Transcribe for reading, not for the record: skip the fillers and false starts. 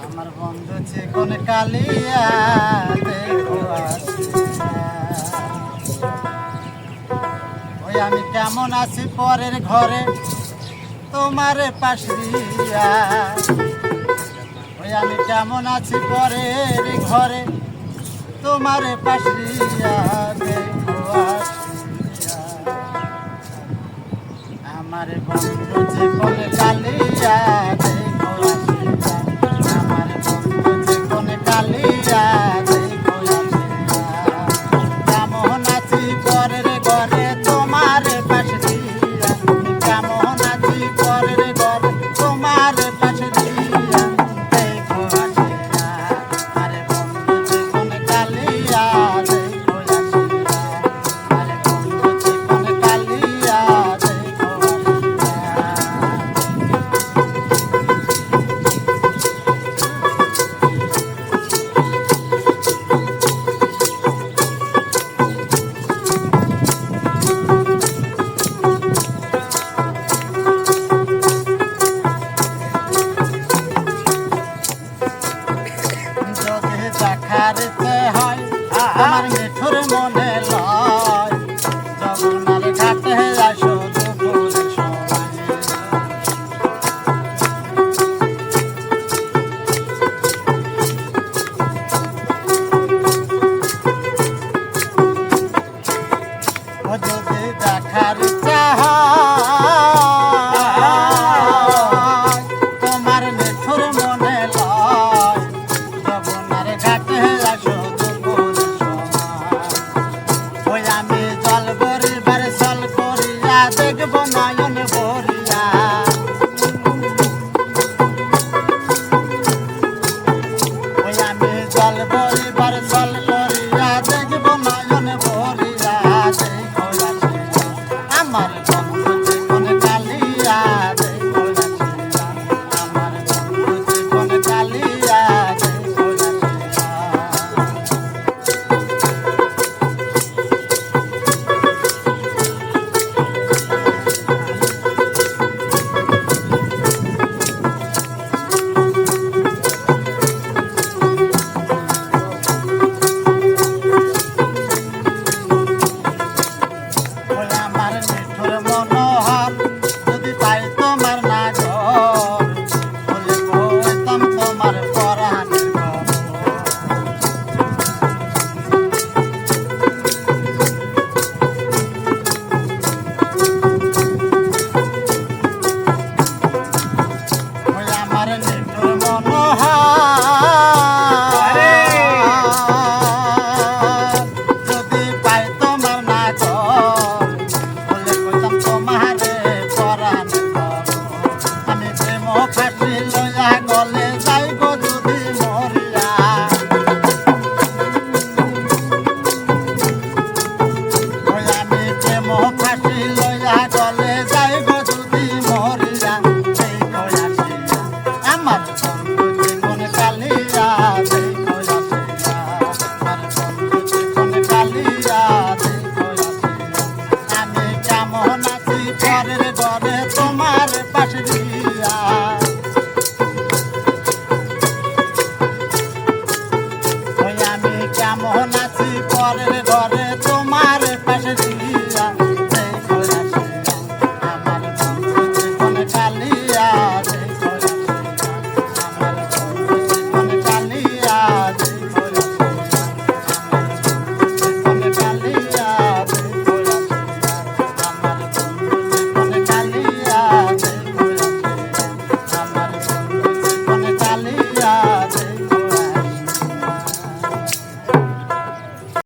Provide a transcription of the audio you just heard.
আমার বন্ধু চিকন কালিয়া দেখো ওই আমি কেমন আছি পরের ঘরে তোমার পাশিয়া, ওই আমি কেমন আছি পরের ঘরে তোমার পাশিয়া দেখো আসিয়া। আমার বন্ধু জীবন কালিয়া দেখো আসিয়া, আমার বন্ধু জীবন কালিয়া দেখো আসিয়া। কেমন আছি পরের ঘরে তোমার পাশিয়া, কেমন আছি পরের ঘরে তোমার পাশিয়া দেখো আসিয়া। আরে বন্ধু জীবন কালিয়া দেখো আসিয়া, আরে বন্ধু জীবন কালিয়া দেখো যদি দেখারতে হয় আমার মিঠুর মনে লয়, যমুনার ঘাটে আসো দুপুরের সময়। ও যদি দেখার চাহ তোমার মিঠুর মনে লয়, যমুনার ঘাটে আসো দুপুরের সময়। ওই আমি জল ভরিবার জল করিয়া দেখবো নয়ন ভরিয়া, ওই আমি জল ভরিবার জল করিয়া দেখবো নয়ন ভরিয়া দেখো আসিয়া। আমার